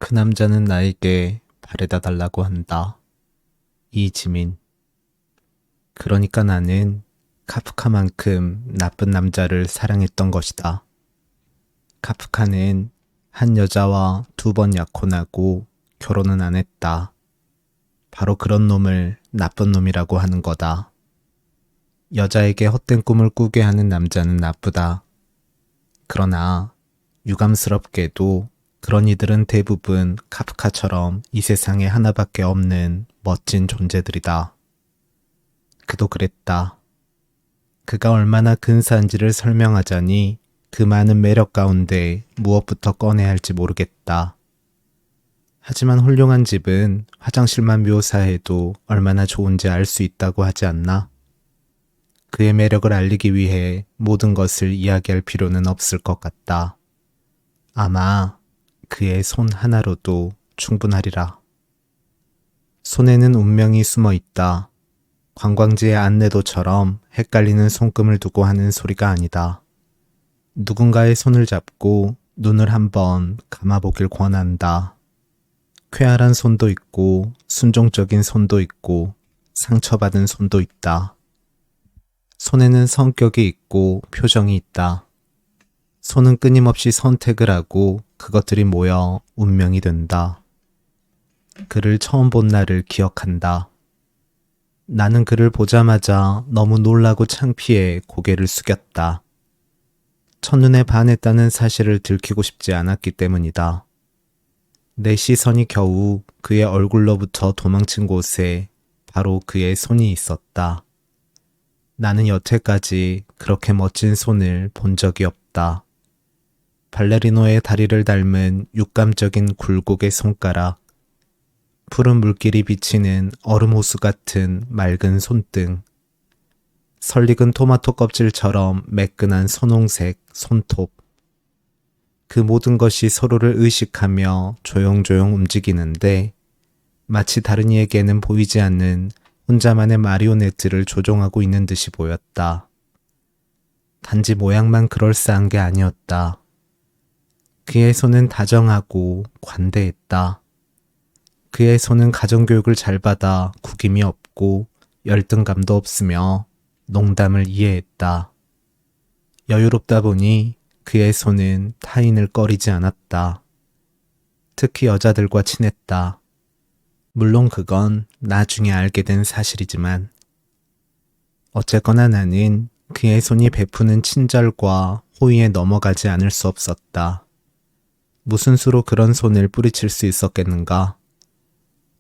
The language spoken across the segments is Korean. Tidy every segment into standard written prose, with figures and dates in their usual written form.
그 남자는 나에게 바래다 달라고 한다. 이지민. 그러니까 나는 카프카만큼 나쁜 남자를 사랑했던 것이다. 카프카는 한 여자와 2번 약혼하고 결혼은 안 했다. 바로 그런 놈을 나쁜 놈이라고 하는 거다. 여자에게 헛된 꿈을 꾸게 하는 남자는 나쁘다. 그러나 유감스럽게도 그런 이들은 대부분 카프카처럼 이 세상에 하나밖에 없는 멋진 존재들이다. 그도 그랬다. 그가 얼마나 근사한지를 설명하자니 그 많은 매력 가운데 무엇부터 꺼내야 할지 모르겠다. 하지만 훌륭한 집은 화장실만 묘사해도 얼마나 좋은지 알 수 있다고 하지 않나? 그의 매력을 알리기 위해 모든 것을 이야기할 필요는 없을 것 같다. 아마 그의 손 하나로도 충분하리라. 손에는 운명이 숨어 있다. 관광지의 안내도처럼 헷갈리는 손금을 두고 하는 소리가 아니다. 누군가의 손을 잡고 눈을 한번 감아보길 권한다. 쾌활한 손도 있고 순종적인 손도 있고 상처받은 손도 있다. 손에는 성격이 있고 표정이 있다. 손은 끊임없이 선택을 하고 그것들이 모여 운명이 된다. 그를 처음 본 날을 기억한다. 나는 그를 보자마자 너무 놀라고 창피해 고개를 숙였다. 첫눈에 반했다는 사실을 들키고 싶지 않았기 때문이다. 내 시선이 겨우 그의 얼굴로부터 도망친 곳에 바로 그의 손이 있었다. 나는 여태까지 그렇게 멋진 손을 본 적이 없다. 발레리노의 다리를 닮은 육감적인 굴곡의 손가락, 푸른 물길이 비치는 얼음 호수 같은 맑은 손등, 설익은 토마토 껍질처럼 매끈한 선홍색 손톱. 그 모든 것이 서로를 의식하며 조용조용 움직이는데 마치 다른 이에게는 보이지 않는 혼자만의 마리오네트를 조종하고 있는 듯이 보였다. 단지 모양만 그럴싸한 게 아니었다. 그의 손은 다정하고 관대했다. 그의 손은 가정교육을 잘 받아 구김이 없고 열등감도 없으며 농담을 이해했다. 여유롭다 보니 그의 손은 타인을 꺼리지 않았다. 특히 여자들과 친했다. 물론 그건 나중에 알게 된 사실이지만 어쨌거나 나는 그의 손이 베푸는 친절과 호의에 넘어가지 않을 수 없었다. 무슨 수로 그런 손을 뿌리칠 수 있었겠는가?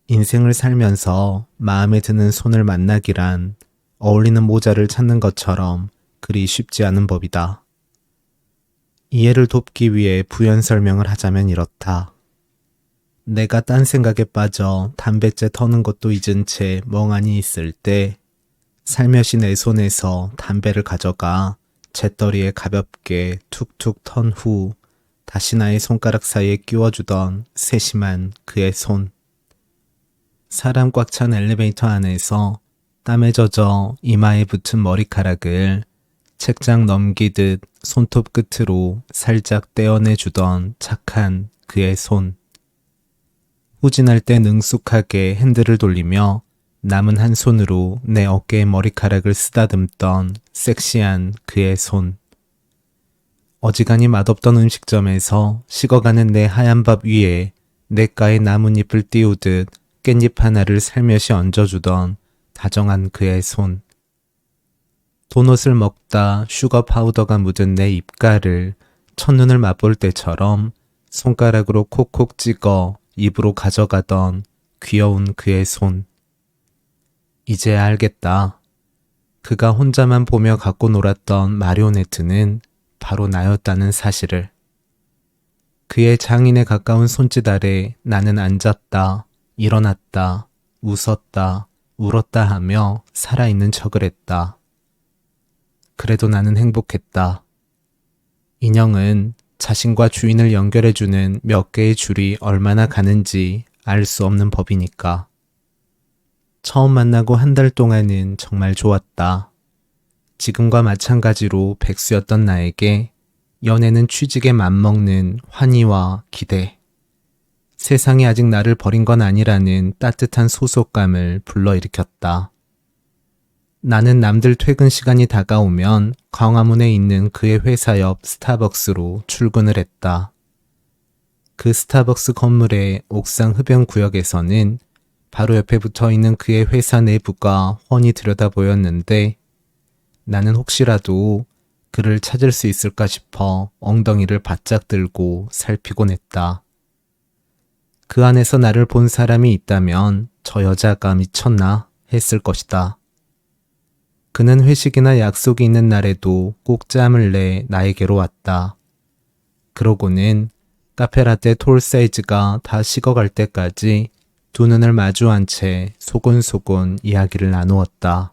인생을 살면서 마음에 드는 손을 만나기란 어울리는 모자를 찾는 것처럼 그리 쉽지 않은 법이다. 이해를 돕기 위해 부연 설명을 하자면 이렇다. 내가 딴 생각에 빠져 담뱃재 터는 것도 잊은 채 멍하니 있을 때 살며시 내 손에서 담배를 가져가 재떨이에 가볍게 툭툭 턴 후 다시 나의 손가락 사이에 끼워주던 세심한 그의 손. 사람 꽉 찬 엘리베이터 안에서 땀에 젖어 이마에 붙은 머리카락을 책장 넘기듯 손톱 끝으로 살짝 떼어내주던 착한 그의 손. 후진할 때 능숙하게 핸들을 돌리며 남은 한 손으로 내 어깨의 머리카락을 쓰다듬던 섹시한 그의 손. 어지간히 맛없던 음식점에서 식어가는 내 하얀 밥 위에 냇가의 나뭇잎을 띄우듯 깻잎 하나를 살며시 얹어주던 다정한 그의 손. 도넛을 먹다 슈거 파우더가 묻은 내 입가를 첫눈을 맛볼 때처럼 손가락으로 콕콕 찍어 입으로 가져가던 귀여운 그의 손. 이제야 알겠다. 그가 혼자만 보며 갖고 놀았던 마리오네트는 바로 나였다는 사실을. 그의 장인에 가까운 손짓 아래 나는 앉았다, 일어났다, 웃었다, 울었다 하며 살아있는 척을 했다. 그래도 나는 행복했다. 인형은 자신과 주인을 연결해주는 몇 개의 줄이 얼마나 가는지 알 수 없는 법이니까. 처음 만나고 한 달 동안은 정말 좋았다. 지금과 마찬가지로 백수였던 나에게 연애는 취직에 맘먹는 환희와 기대. 세상이 아직 나를 버린 건 아니라는 따뜻한 소속감을 불러일으켰다. 나는 남들 퇴근 시간이 다가오면 광화문에 있는 그의 회사 옆 스타벅스로 출근을 했다. 그 스타벅스 건물의 옥상 흡연 구역에서는 바로 옆에 붙어 있는 그의 회사 내부가 훤히 들여다 보였는데 나는 혹시라도 그를 찾을 수 있을까 싶어 엉덩이를 바짝 들고 살피곤 했다. 그 안에서 나를 본 사람이 있다면 저 여자가 미쳤나 했을 것이다. 그는 회식이나 약속이 있는 날에도 꼭 짬을 내 나에게로 왔다. 그러고는 카페라떼 톨 사이즈가 다 식어갈 때까지 두 눈을 마주한 채 소곤소곤 이야기를 나누었다.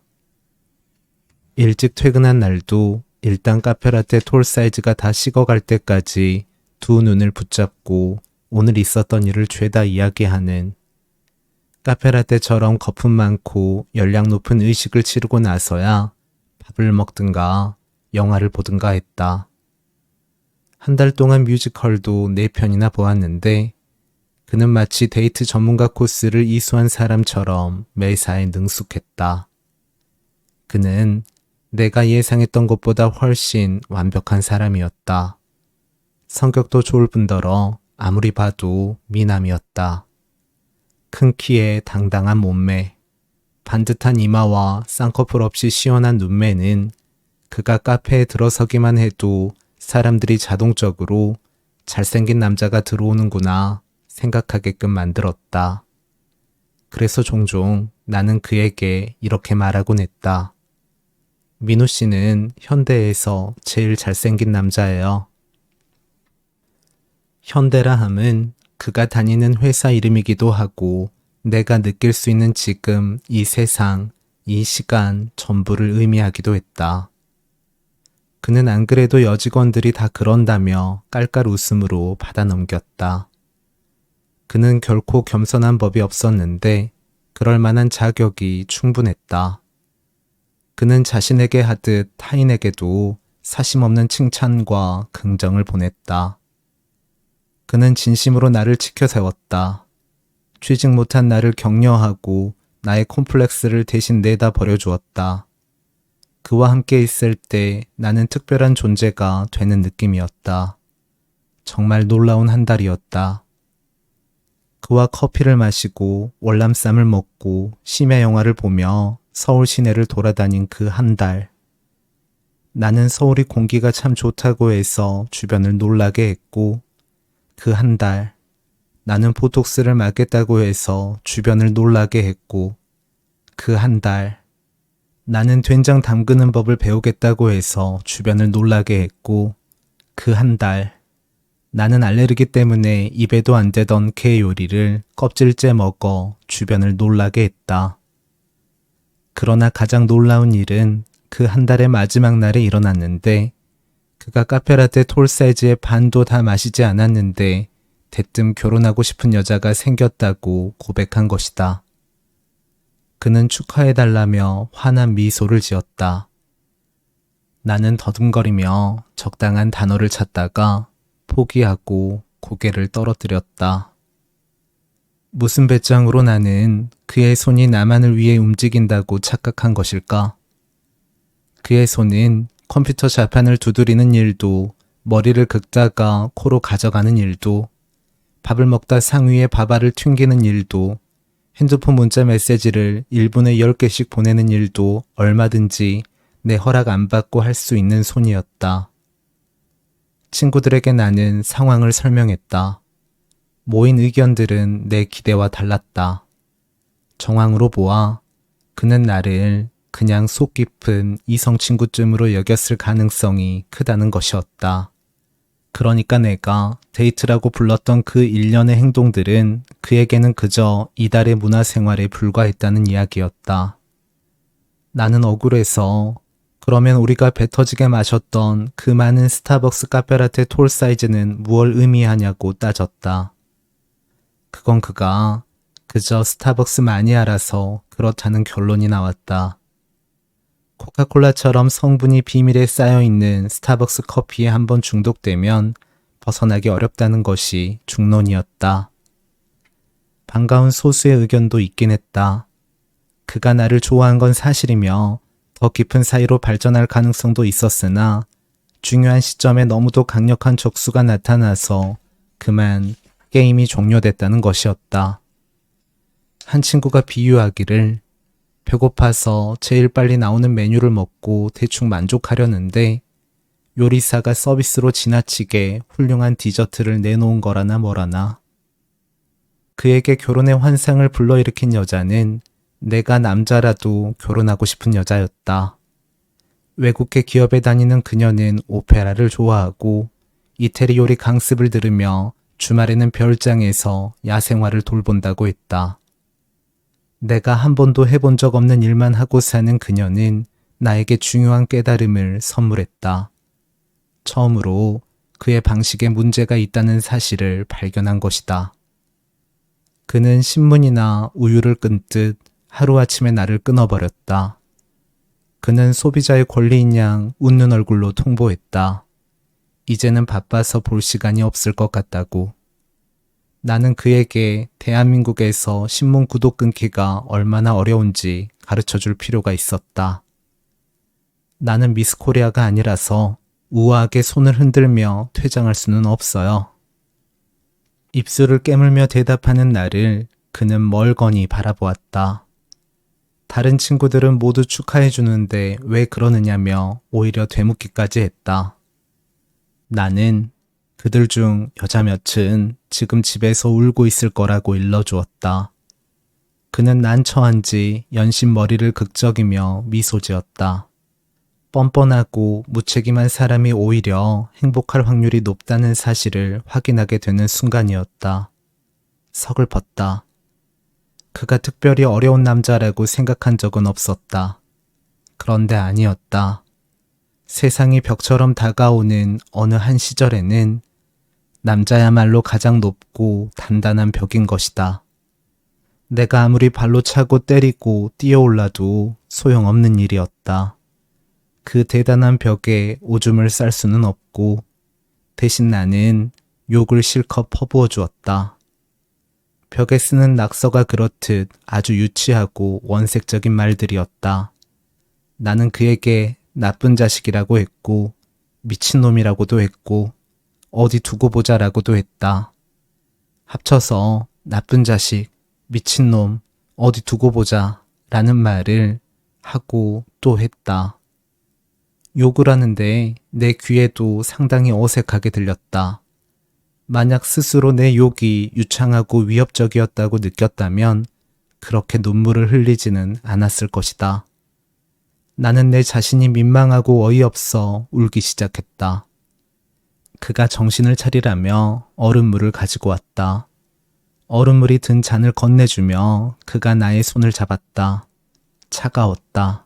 일찍 퇴근한 날도 일단 카페라떼 톨 사이즈가 다 식어갈 때까지 두 눈을 붙잡고 오늘 있었던 일을 죄다 이야기하는, 카페라떼처럼 거품 많고 열량 높은 의식을 치르고 나서야 밥을 먹든가 영화를 보든가 했다. 한 달 동안 뮤지컬도 4편이나 보았는데 그는 마치 데이트 전문가 코스를 이수한 사람처럼 매사에 능숙했다. 그는 내가 예상했던 것보다 훨씬 완벽한 사람이었다. 성격도 좋을 뿐더러 아무리 봐도 미남이었다. 큰 키에 당당한 몸매, 반듯한 이마와 쌍꺼풀 없이 시원한 눈매는 그가 카페에 들어서기만 해도 사람들이 자동적으로 잘생긴 남자가 들어오는구나 생각하게끔 만들었다. 그래서 종종 나는 그에게 이렇게 말하곤 했다. 민호 씨는 현대에서 제일 잘생긴 남자예요. 현대라 함은 그가 다니는 회사 이름이기도 하고 내가 느낄 수 있는 지금 이 세상, 이 시간 전부를 의미하기도 했다. 그는 안 그래도 여직원들이 다 그런다며 깔깔 웃음으로 받아 넘겼다. 그는 결코 겸손한 법이 없었는데 그럴 만한 자격이 충분했다. 그는 자신에게 하듯 타인에게도 사심없는 칭찬과 긍정을 보냈다. 그는 진심으로 나를 지켜세웠다. 취직 못한 나를 격려하고 나의 콤플렉스를 대신 내다 버려주었다. 그와 함께 있을 때 나는 특별한 존재가 되는 느낌이었다. 정말 놀라운 한 달이었다. 그와 커피를 마시고 월남쌈을 먹고 심야 영화를 보며 서울 시내를 돌아다닌 그 한 달. 나는 서울이 공기가 참 좋다고 해서 주변을 놀라게 했고 그 한 달 나는 보톡스를 맞겠다고 해서 주변을 놀라게 했고 그 한 달 나는 된장 담그는 법을 배우겠다고 해서 주변을 놀라게 했고 그 한 달 나는 알레르기 때문에 입에도 안 대던 게 요리를 껍질째 먹어 주변을 놀라게 했다. 그러나 가장 놀라운 일은 그 한 달의 마지막 날에 일어났는데 그가 카페라떼 톨 사이즈의 반도 다 마시지 않았는데 대뜸 결혼하고 싶은 여자가 생겼다고 고백한 것이다. 그는 축하해달라며 환한 미소를 지었다. 나는 더듬거리며 적당한 단어를 찾다가 포기하고 고개를 떨어뜨렸다. 무슨 배짱으로 나는 그의 손이 나만을 위해 움직인다고 착각한 것일까? 그의 손은 컴퓨터 자판을 두드리는 일도, 머리를 긁다가 코로 가져가는 일도, 밥을 먹다 상위에 밥알을 튕기는 일도, 핸드폰 문자 메시지를 1분에 10개씩 보내는 일도 얼마든지 내 허락 안 받고 할 수 있는 손이었다. 친구들에게 나는 상황을 설명했다. 모인 의견들은 내 기대와 달랐다. 정황으로 보아 그는 나를 그냥 속 깊은 이성 친구쯤으로 여겼을 가능성이 크다는 것이었다. 그러니까 내가 데이트라고 불렀던 그 일련의 행동들은 그에게는 그저 이달의 문화생활에 불과했다는 이야기였다. 나는 억울해서 그러면 우리가 배 터지게 마셨던 그 많은 스타벅스 카페라떼 톨 사이즈는 무얼 의미하냐고 따졌다. 그건 그가 그저 스타벅스 마니아라서 그렇다는 결론이 나왔다. 코카콜라처럼 성분이 비밀에 쌓여있는 스타벅스 커피에 한번 중독되면 벗어나기 어렵다는 것이 중론이었다. 반가운 소수의 의견도 있긴 했다. 그가 나를 좋아한 건 사실이며 더 깊은 사이로 발전할 가능성도 있었으나 중요한 시점에 너무도 강력한 적수가 나타나서 그만 게임이 종료됐다는 것이었다. 한 친구가 비유하기를 배고파서 제일 빨리 나오는 메뉴를 먹고 대충 만족하려는데 요리사가 서비스로 지나치게 훌륭한 디저트를 내놓은 거라나 뭐라나. 그에게 결혼의 환상을 불러일으킨 여자는 내가 남자라도 결혼하고 싶은 여자였다. 외국계 기업에 다니는 그녀는 오페라를 좋아하고 이태리 요리 강습을 들으며 주말에는 별장에서 야생화를 돌본다고 했다. 내가 한 번도 해본 적 없는 일만 하고 사는 그녀는 나에게 중요한 깨달음을 선물했다. 처음으로 그의 방식에 문제가 있다는 사실을 발견한 것이다. 그는 신문이나 우유를 끊듯 하루아침에 나를 끊어버렸다. 그는 소비자의 권리인 양 웃는 얼굴로 통보했다. 이제는 바빠서 볼 시간이 없을 것 같다고. 나는 그에게 대한민국에서 신문 구독 끊기가 얼마나 어려운지 가르쳐줄 필요가 있었다. 나는 미스 코리아가 아니라서 우아하게 손을 흔들며 퇴장할 수는 없어요. 입술을 깨물며 대답하는 나를 그는 멀거니 바라보았다. 다른 친구들은 모두 축하해 주는데 왜 그러느냐며 오히려 되묻기까지 했다. 나는 그들 중 여자 몇은 지금 집에서 울고 있을 거라고 일러주었다. 그는 난처한지 연신 머리를 극적이며 미소 지었다. 뻔뻔하고 무책임한 사람이 오히려 행복할 확률이 높다는 사실을 확인하게 되는 순간이었다. 서글펐다. 그가 특별히 어려운 남자라고 생각한 적은 없었다. 그런데 아니었다. 세상이 벽처럼 다가오는 어느 한 시절에는 남자야말로 가장 높고 단단한 벽인 것이다. 내가 아무리 발로 차고 때리고 뛰어올라도 소용없는 일이었다. 그 대단한 벽에 오줌을 쌀 수는 없고 대신 나는 욕을 실컷 퍼부어 주었다. 벽에 쓰는 낙서가 그렇듯 아주 유치하고 원색적인 말들이었다. 나는 그에게 나쁜 자식이라고 했고 미친놈이라고도 했고 어디 두고 보자라고도 했다. 합쳐서 나쁜 자식, 미친놈, 어디 두고 보자 라는 말을 하고 또 했다. 욕을 하는데 내 귀에도 상당히 어색하게 들렸다. 만약 스스로 내 욕이 유창하고 위협적이었다고 느꼈다면 그렇게 눈물을 흘리지는 않았을 것이다. 나는 내 자신이 민망하고 어이없어 울기 시작했다. 그가 정신을 차리라며 얼음물을 가지고 왔다. 얼음물이 든 잔을 건네주며 그가 나의 손을 잡았다. 차가웠다.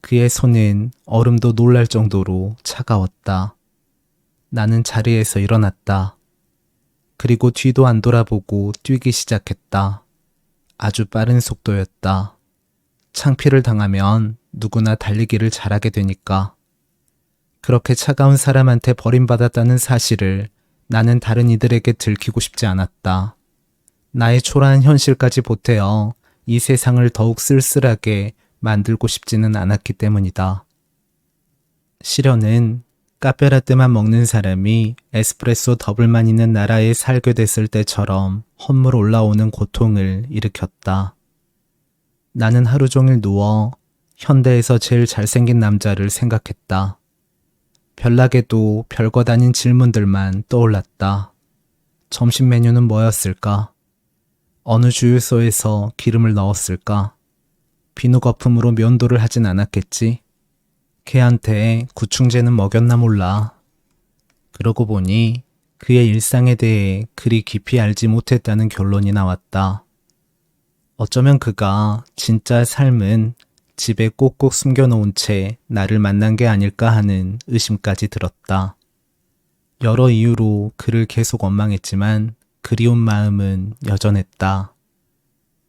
그의 손은 얼음도 놀랄 정도로 차가웠다. 나는 자리에서 일어났다. 그리고 뒤도 안 돌아보고 뛰기 시작했다. 아주 빠른 속도였다. 창피를 당하면 누구나 달리기를 잘하게 되니까. 그렇게 차가운 사람한테 버림받았다는 사실을 나는 다른 이들에게 들키고 싶지 않았다. 나의 초라한 현실까지 보태어 이 세상을 더욱 쓸쓸하게 만들고 싶지는 않았기 때문이다. 시련은 카페라떼만 먹는 사람이 에스프레소 더블만 있는 나라에 살게 됐을 때처럼 헛물 올라오는 고통을 일으켰다. 나는 하루 종일 누워 현대에서 제일 잘생긴 남자를 생각했다. 별나게도 별것 아닌 질문들만 떠올랐다. 점심 메뉴는 뭐였을까? 어느 주유소에서 기름을 넣었을까? 비누 거품으로 면도를 하진 않았겠지? 걔한테 구충제는 먹였나 몰라. 그러고 보니 그의 일상에 대해 그리 깊이 알지 못했다는 결론이 나왔다. 어쩌면 그가 진짜 삶은 집에 꼭꼭 숨겨놓은 채 나를 만난 게 아닐까 하는 의심까지 들었다. 여러 이유로 그를 계속 원망했지만 그리운 마음은 여전했다.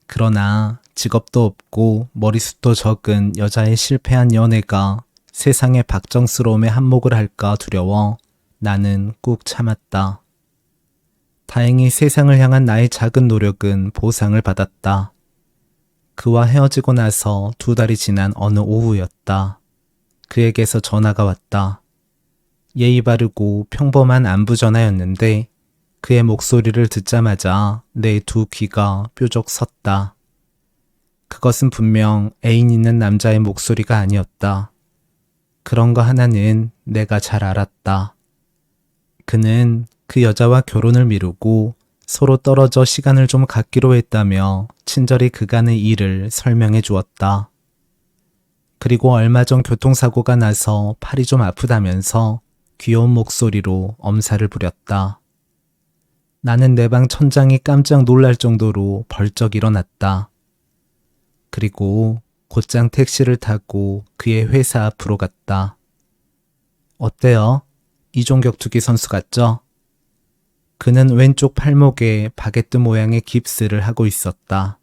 그러나 직업도 없고 머리숱도 적은 여자의 실패한 연애가 세상의 박정스러움에 한몫을 할까 두려워 나는 꾹 참았다. 다행히 세상을 향한 나의 작은 노력은 보상을 받았다. 그와 헤어지고 나서 2달이 지난 어느 오후였다. 그에게서 전화가 왔다. 예의 바르고 평범한 안부 전화였는데 그의 목소리를 듣자마자 내 2귀가 뾰족 섰다. 그것은 분명 애인 있는 남자의 목소리가 아니었다. 그런 거 하나는 내가 잘 알았다. 그는 그 여자와 결혼을 미루고 서로 떨어져 시간을 좀 갖기로 했다며 친절히 그간의 일을 설명해 주었다. 그리고 얼마 전 교통사고가 나서 팔이 좀 아프다면서 귀여운 목소리로 엄살을 부렸다. 나는 내 방 천장이 깜짝 놀랄 정도로 벌쩍 일어났다. 그리고 곧장 택시를 타고 그의 회사 앞으로 갔다. 어때요? 이종격투기 선수 같죠? 그는 왼쪽 팔목에 바게트 모양의 깁스를 하고 있었다.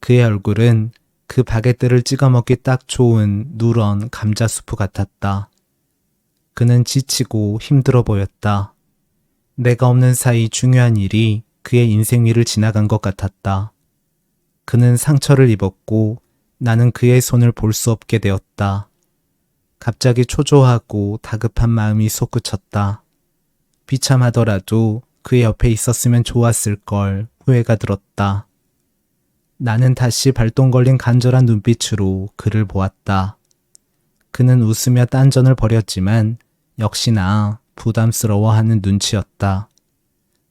그의 얼굴은 그 바게트를 찍어 먹기 딱 좋은 누런 감자 수프 같았다. 그는 지치고 힘들어 보였다. 내가 없는 사이 중요한 일이 그의 인생 위를 지나간 것 같았다. 그는 상처를 입었고 나는 그의 손을 볼 수 없게 되었다. 갑자기 초조하고 다급한 마음이 솟구쳤다. 비참하더라도 그의 옆에 있었으면 좋았을 걸 후회가 들었다. 나는 다시 발동 걸린 간절한 눈빛으로 그를 보았다. 그는 웃으며 딴전을 벌였지만 역시나 부담스러워하는 눈치였다.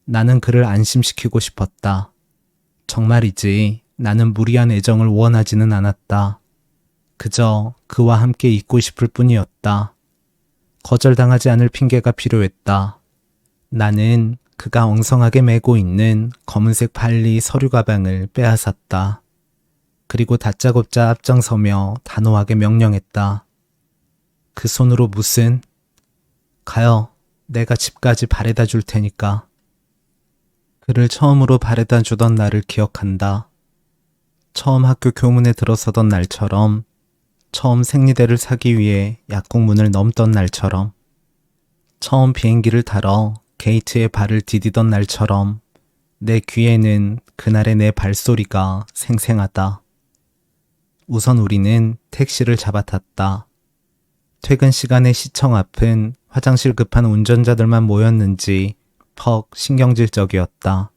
나는 그를 안심시키고 싶었다. 정말이지 나는 무리한 애정을 원하지는 않았다. 그저 그와 함께 있고 싶을 뿐이었다. 거절당하지 않을 핑계가 필요했다. 나는 그가 엉성하게 메고 있는 검은색 발리 서류 가방을 빼앗았다. 그리고 다짜고짜 앞장서며 단호하게 명령했다. 그 손으로 무슨? 가요. 내가 집까지 바래다 줄 테니까. 그를 처음으로 바래다 주던 날을 기억한다. 처음 학교 교문에 들어서던 날처럼, 처음 생리대를 사기 위해 약국문을 넘던 날처럼, 처음 비행기를 타러 게이트에 발을 디디던 날처럼 내 귀에는 그날의 내 발소리가 생생하다. 우선 우리는 택시를 잡아탔다. 퇴근 시간에 시청 앞은 화장실 급한 운전자들만 모였는지 퍽 신경질적이었다.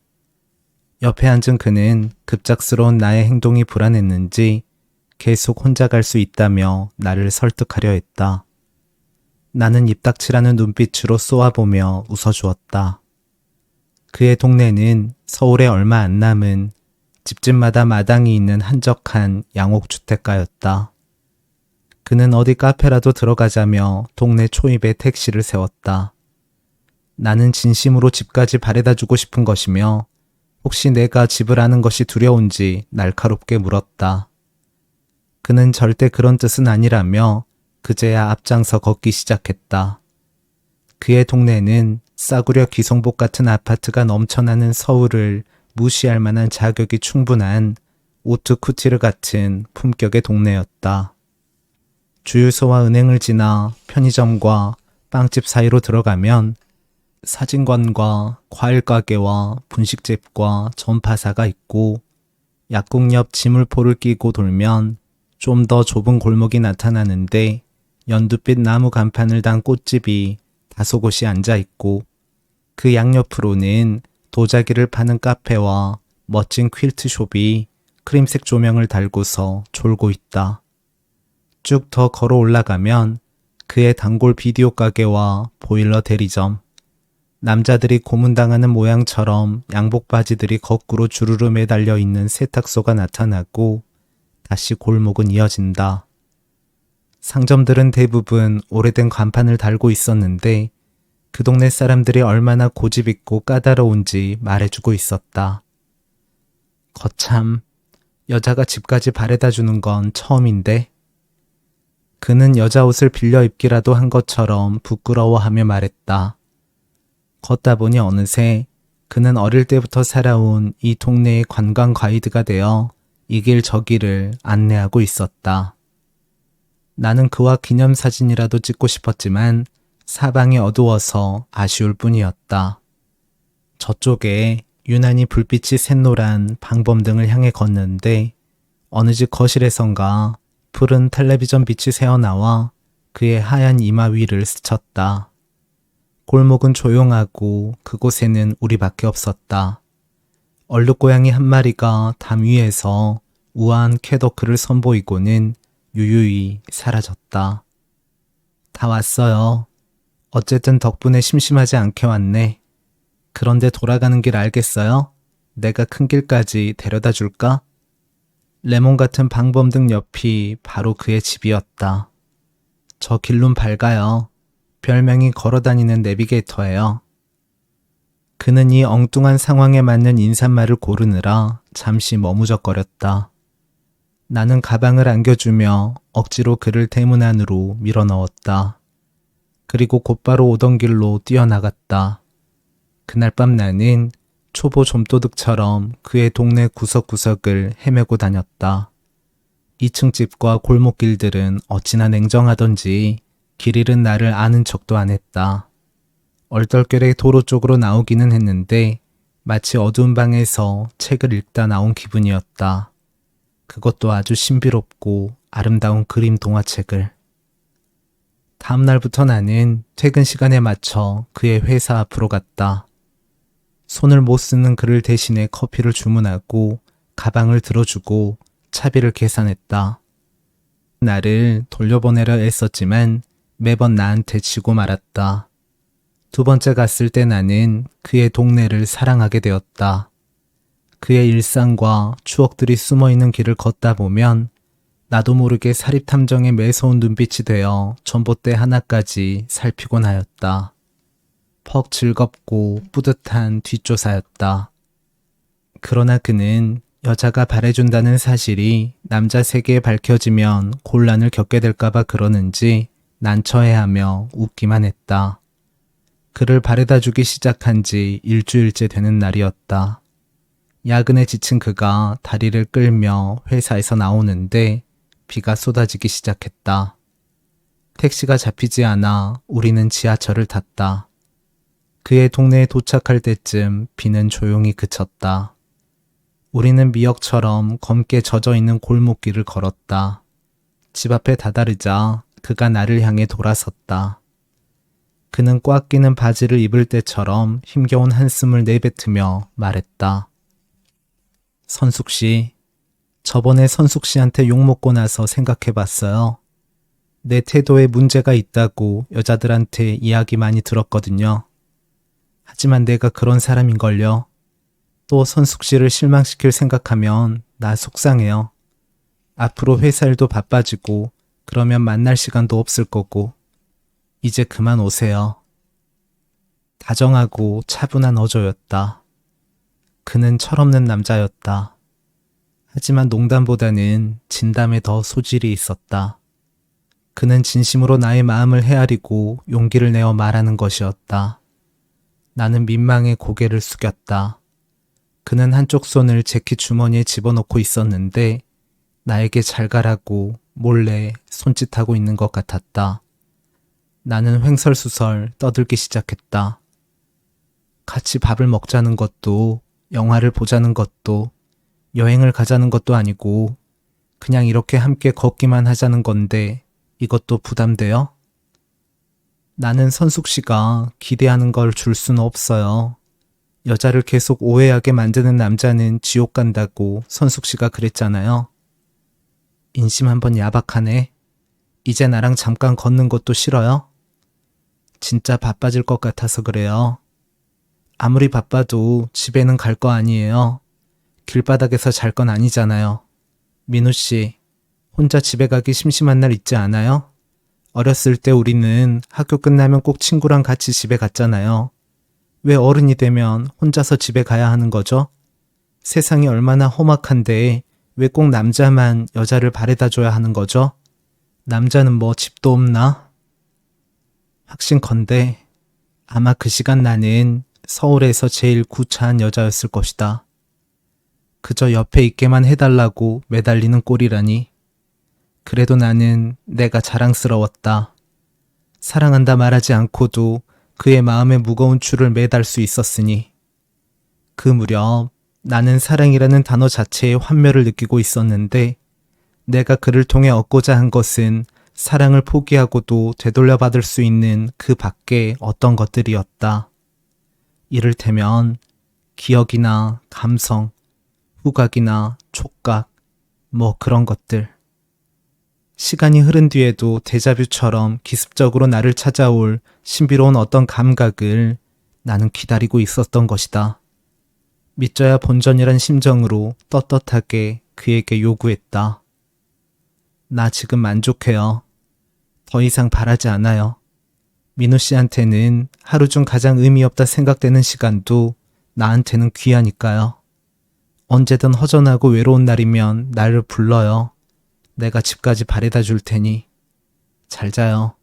옆에 앉은 그는 급작스러운 나의 행동이 불안했는지 계속 혼자 갈 수 있다며 나를 설득하려 했다. 나는 입닥치라는 눈빛으로 쏘아보며 웃어주었다. 그의 동네는 서울에 얼마 안 남은 집집마다 마당이 있는 한적한 양옥주택가였다. 그는 어디 카페라도 들어가자며 동네 초입에 택시를 세웠다. 나는 진심으로 집까지 바래다 주고 싶은 것이며 혹시 내가 집을 아는 것이 두려운지 날카롭게 물었다. 그는 절대 그런 뜻은 아니라며 그제야 앞장서 걷기 시작했다. 그의 동네는 싸구려 기성복 같은 아파트가 넘쳐나는 서울을 무시할 만한 자격이 충분한 오트쿠티르 같은 품격의 동네였다. 주유소와 은행을 지나 편의점과 빵집 사이로 들어가면 사진관과 과일가게와 분식집과 전파사가 있고 약국 옆 지물포를 끼고 돌면 좀 더 좁은 골목이 나타나는데 연두빛 나무 간판을 단 꽃집이 다소 곳이 앉아있고 그 양옆으로는 도자기를 파는 카페와 멋진 퀼트숍이 크림색 조명을 달고서 졸고 있다. 쭉 더 걸어 올라가면 그의 단골 비디오 가게와 보일러 대리점, 남자들이 고문당하는 모양처럼 양복 바지들이 거꾸로 주르르 매달려 있는 세탁소가 나타나고 다시 골목은 이어진다. 상점들은 대부분 오래된 간판을 달고 있었는데 그 동네 사람들이 얼마나 고집있고 까다로운지 말해주고 있었다. 거참, 여자가 집까지 바래다 주는 건 처음인데? 그는 여자 옷을 빌려 입기라도 한 것처럼 부끄러워하며 말했다. 걷다 보니 어느새 그는 어릴 때부터 살아온 이 동네의 관광 가이드가 되어 이 길 저 길을 안내하고 있었다. 나는 그와 기념사진이라도 찍고 싶었지만 사방이 어두워서 아쉬울 뿐이었다. 저쪽에 유난히 불빛이 샛노란 방범등을 향해 걷는데 어느 집 거실에선가 푸른 텔레비전 빛이 새어나와 그의 하얀 이마 위를 스쳤다. 골목은 조용하고 그곳에는 우리밖에 없었다. 얼룩고양이 한 마리가 담 위에서 우아한 쾌더크를 선보이고는 유유히 사라졌다. 다 왔어요. 어쨌든 덕분에 심심하지 않게 왔네. 그런데 돌아가는 길 알겠어요? 내가 큰 길까지 데려다 줄까? 레몬 같은 방범등 옆이 바로 그의 집이었다. 저 길론 밝아요. 별명이 걸어다니는 내비게이터예요. 그는 이 엉뚱한 상황에 맞는 인사말을 고르느라 잠시 머무적거렸다. 나는 가방을 안겨주며 억지로 그를 대문 안으로 밀어넣었다. 그리고 곧바로 오던 길로 뛰어나갔다. 그날 밤 나는 초보 좀도둑처럼 그의 동네 구석구석을 헤매고 다녔다. 2층 집과 골목길들은 어찌나 냉정하던지 길 잃은 나를 아는 척도 안 했다. 얼떨결에 도로 쪽으로 나오기는 했는데 마치 어두운 방에서 책을 읽다 나온 기분이었다. 그것도 아주 신비롭고 아름다운 그림 동화책을. 다음 날부터 나는 퇴근 시간에 맞춰 그의 회사 앞으로 갔다. 손을 못 쓰는 그를 대신해 커피를 주문하고 가방을 들어주고 차비를 계산했다. 나를 돌려보내려 애썼지만 매번 나한테 지고 말았다. 두 번째 갔을 때 나는 그의 동네를 사랑하게 되었다. 그의 일상과 추억들이 숨어있는 길을 걷다 보면 나도 모르게 사립탐정의 매서운 눈빛이 되어 전봇대 하나까지 살피곤 하였다. 퍽 즐겁고 뿌듯한 뒷조사였다. 그러나 그는 여자가 바래준다는 사실이 남자 세계에 밝혀지면 곤란을 겪게 될까봐 그러는지 난처해하며 웃기만 했다. 그를 바래다주기 시작한 지 일주일째 되는 날이었다. 야근에 지친 그가 다리를 끌며 회사에서 나오는데 비가 쏟아지기 시작했다. 택시가 잡히지 않아 우리는 지하철을 탔다. 그의 동네에 도착할 때쯤 비는 조용히 그쳤다. 우리는 미역처럼 검게 젖어있는 골목길을 걸었다. 집 앞에 다다르자 그가 나를 향해 돌아섰다. 그는 꽉 끼는 바지를 입을 때처럼 힘겨운 한숨을 내뱉으며 말했다. 선숙 씨, 저번에 선숙 씨한테 욕먹고 나서 생각해봤어요. 내 태도에 문제가 있다고 여자들한테 이야기 많이 들었거든요. 하지만 내가 그런 사람인걸요. 또 선숙 씨를 실망시킬 생각하면 나 속상해요. 앞으로 회사 일도 바빠지고 그러면 만날 시간도 없을 거고 이제 그만 오세요. 다정하고 차분한 어조였다. 그는 철없는 남자였다. 하지만 농담보다는 진담에 더 소질이 있었다. 그는 진심으로 나의 마음을 헤아리고 용기를 내어 말하는 것이었다. 나는 민망해 고개를 숙였다. 그는 한쪽 손을 재킷 주머니에 집어넣고 있었는데 나에게 잘 가라고 몰래 손짓하고 있는 것 같았다. 나는 횡설수설 떠들기 시작했다. 같이 밥을 먹자는 것도 영화를 보자는 것도 여행을 가자는 것도 아니고 그냥 이렇게 함께 걷기만 하자는 건데 이것도 부담돼요? 나는 선숙 씨가 기대하는 걸 줄 수는 없어요. 여자를 계속 오해하게 만드는 남자는 지옥 간다고 선숙 씨가 그랬잖아요. 인심 한번 야박하네. 이제 나랑 잠깐 걷는 것도 싫어요? 진짜 바빠질 것 같아서 그래요. 아무리 바빠도 집에는 갈 거 아니에요. 길바닥에서 잘 건 아니잖아요. 민우 씨, 혼자 집에 가기 심심한 날 있지 않아요? 어렸을 때 우리는 학교 끝나면 꼭 친구랑 같이 집에 갔잖아요. 왜 어른이 되면 혼자서 집에 가야 하는 거죠? 세상이 얼마나 험악한데 왜 꼭 남자만 여자를 바래다 줘야 하는 거죠? 남자는 뭐 집도 없나? 확신컨대 아마 그 시간 나는 서울에서 제일 구차한 여자였을 것이다. 그저 옆에 있게만 해달라고 매달리는 꼴이라니. 그래도 나는 내가 자랑스러웠다. 사랑한다 말하지 않고도 그의 마음에 무거운 줄을 매달 수 있었으니. 그 무렵 나는 사랑이라는 단어 자체에 환멸을 느끼고 있었는데 내가 그를 통해 얻고자 한 것은 사랑을 포기하고도 되돌려받을 수 있는 그 밖에 어떤 것들이었다. 이를테면 기억이나 감성, 후각이나 촉각, 뭐 그런 것들. 시간이 흐른 뒤에도 데자뷰처럼 기습적으로 나를 찾아올 신비로운 어떤 감각을 나는 기다리고 있었던 것이다. 믿져야 본전이란 심정으로 떳떳하게 그에게 요구했다. 나 지금 만족해요. 더 이상 바라지 않아요. 민우 씨한테는 하루 중 가장 의미 없다 생각되는 시간도 나한테는 귀하니까요. 언제든 허전하고 외로운 날이면 나를 불러요. 내가 집까지 바래다 줄 테니. 잘 자요.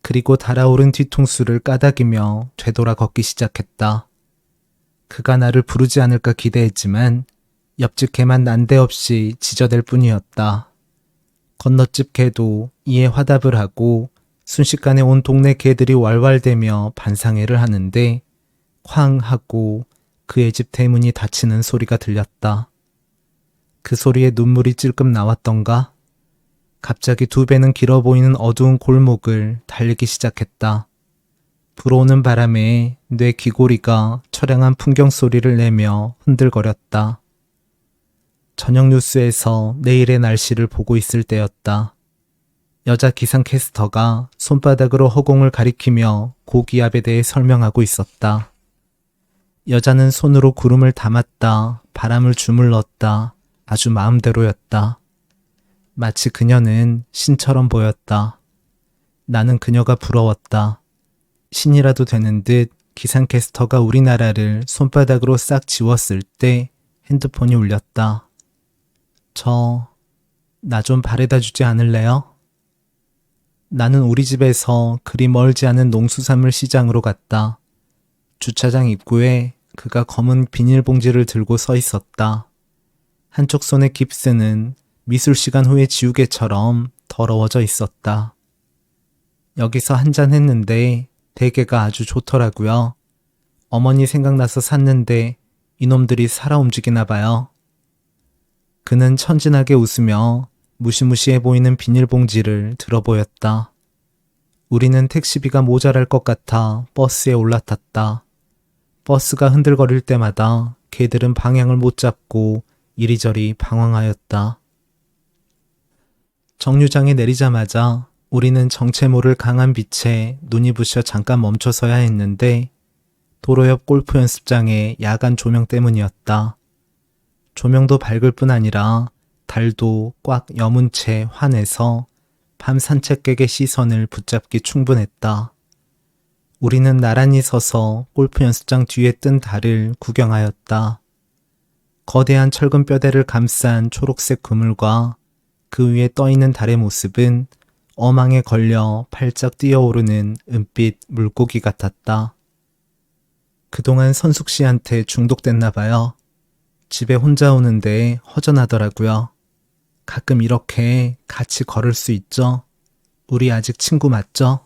그리고 달아오른 뒤통수를 까닥이며 되돌아 걷기 시작했다. 그가 나를 부르지 않을까 기대했지만 옆집 개만 난데없이 지저댈 뿐이었다. 건너집 개도 이에 화답을 하고 순식간에 온 동네 개들이 왈왈대며 반상회를 하는데 쾅 하고 그의 집 대문이 닫히는 소리가 들렸다. 그 소리에 눈물이 찔끔 나왔던가? 갑자기 두 배는 길어 보이는 어두운 골목을 달리기 시작했다. 불어오는 바람에 뇌 귀고리가 처량한 풍경 소리를 내며 흔들거렸다. 저녁 뉴스에서 내일의 날씨를 보고 있을 때였다. 여자 기상캐스터가 손바닥으로 허공을 가리키며 고기압에 대해 설명하고 있었다. 여자는 손으로 구름을 담았다, 바람을 주물렀다, 아주 마음대로였다. 마치 그녀는 신처럼 보였다. 나는 그녀가 부러웠다. 신이라도 되는 듯 기상캐스터가 우리나라를 손바닥으로 싹 지웠을 때 핸드폰이 울렸다. 나 좀 바래다 주지 않을래요? 나는 우리 집에서 그리 멀지 않은 농수산물 시장으로 갔다. 주차장 입구에 그가 검은 비닐봉지를 들고 서 있었다. 한쪽 손의 깁스는 미술 시간 후의 지우개처럼 더러워져 있었다. 여기서 한잔 했는데 대게가 아주 좋더라고요. 어머니 생각나서 샀는데 이놈들이 살아 움직이나 봐요. 그는 천진하게 웃으며 무시무시해 보이는 비닐봉지를 들어보였다. 우리는 택시비가 모자랄 것 같아 버스에 올라탔다. 버스가 흔들거릴 때마다 개들은 방향을 못 잡고 이리저리 방황하였다. 정류장에 내리자마자 우리는 정체 모를 강한 빛에 눈이 부셔 잠깐 멈춰서야 했는데 도로 옆 골프 연습장의 야간 조명 때문이었다. 조명도 밝을 뿐 아니라 달도 꽉 여문 채 환해서 밤 산책객의 시선을 붙잡기 충분했다. 우리는 나란히 서서 골프 연습장 뒤에 뜬 달을 구경하였다. 거대한 철근 뼈대를 감싼 초록색 그물과 그 위에 떠있는 달의 모습은 어망에 걸려 팔짝 뛰어오르는 은빛 물고기 같았다. 그동안 선숙 씨한테 중독됐나 봐요. 집에 혼자 오는데 허전하더라고요. 가끔 이렇게 같이 걸을 수 있죠? 우리 아직 친구 맞죠?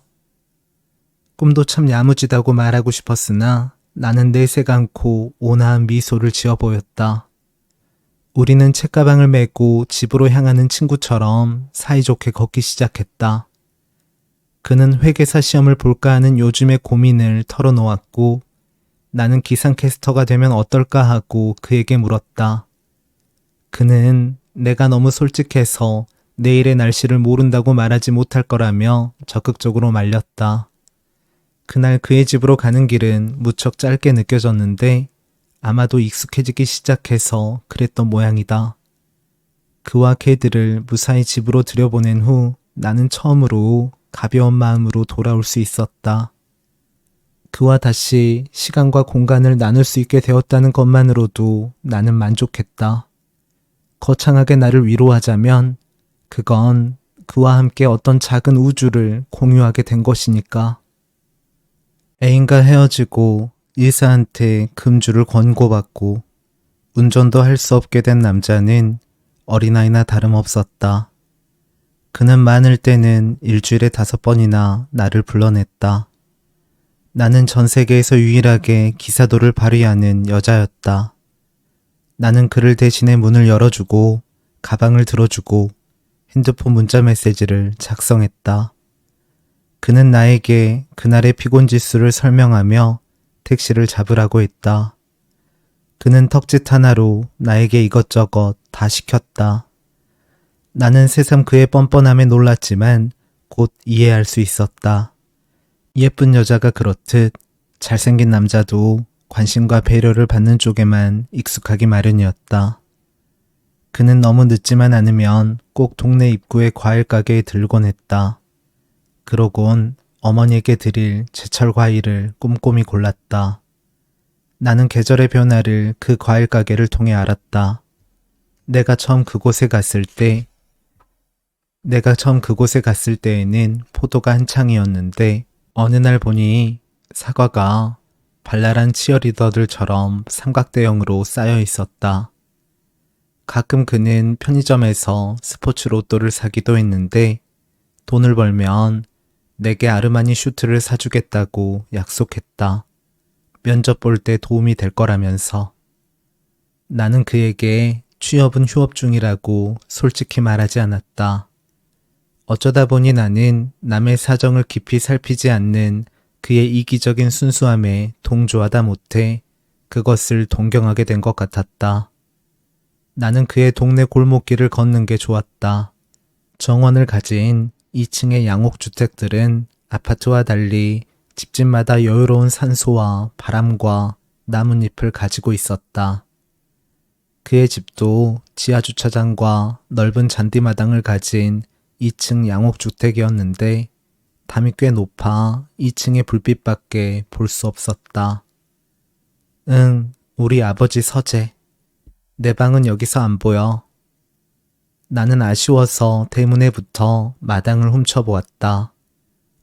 꿈도 참 야무지다고 말하고 싶었으나 나는 내색 않고 온화한 미소를 지어 보였다. 우리는 책가방을 메고 집으로 향하는 친구처럼 사이좋게 걷기 시작했다. 그는 회계사 시험을 볼까 하는 요즘의 고민을 털어놓았고 나는 기상캐스터가 되면 어떨까 하고 그에게 물었다. 그는 내가 너무 솔직해서 내일의 날씨를 모른다고 말하지 못할 거라며 적극적으로 말렸다. 그날 그의 집으로 가는 길은 무척 짧게 느껴졌는데 아마도 익숙해지기 시작해서 그랬던 모양이다. 그와 개들을 무사히 집으로 들여보낸 후 나는 처음으로 가벼운 마음으로 돌아올 수 있었다. 그와 다시 시간과 공간을 나눌 수 있게 되었다는 것만으로도 나는 만족했다. 거창하게 나를 위로하자면 그건 그와 함께 어떤 작은 우주를 공유하게 된 것이니까. 애인과 헤어지고 의사한테 금주를 권고받고 운전도 할 수 없게 된 남자는 어린아이나 다름없었다. 그는 많을 때는 일주일에 5번이나 나를 불러냈다. 나는 전 세계에서 유일하게 기사도를 발휘하는 여자였다. 나는 그를 대신해 문을 열어주고 가방을 들어주고 핸드폰 문자 메시지를 작성했다. 그는 나에게 그날의 피곤 지수를 설명하며 택시를 잡으라고 했다. 그는 턱짓 하나로 나에게 이것저것 다 시켰다. 나는 새삼 그의 뻔뻔함에 놀랐지만 곧 이해할 수 있었다. 예쁜 여자가 그렇듯 잘생긴 남자도 관심과 배려를 받는 쪽에만 익숙하기 마련이었다. 그는 너무 늦지만 않으면 꼭 동네 입구의 과일 가게에 들곤 했다. 그러곤 어머니에게 드릴 제철 과일을 꼼꼼히 골랐다. 나는 계절의 변화를 그 과일 가게를 통해 알았다. 내가 처음 그곳에 갔을 때에는 포도가 한창이었는데 어느 날 보니 사과가 발랄한 치어리더들처럼 삼각대형으로 쌓여 있었다. 가끔 그는 편의점에서 스포츠 로또를 사기도 했는데 돈을 벌면 내게 아르마니 슈트를 사주겠다고 약속했다. 면접 볼 때 도움이 될 거라면서. 나는 그에게 취업은 휴업 중이라고 솔직히 말하지 않았다. 어쩌다 보니 나는 남의 사정을 깊이 살피지 않는 그의 이기적인 순수함에 동조하다 못해 그것을 동경하게 된 것 같았다. 나는 그의 동네 골목길을 걷는 게 좋았다. 정원을 가진 2층의 양옥주택들은 아파트와 달리 집집마다 여유로운 산소와 바람과 나뭇잎을 가지고 있었다. 그의 집도 지하주차장과 넓은 잔디마당을 가진 2층 양옥주택이었는데 담이 꽤 높아 2층의 불빛밖에 볼 수 없었다. 우리 아버지 서재. 내 방은 여기서 안 보여. 나는 아쉬워서 대문에 붙어 마당을 훔쳐보았다.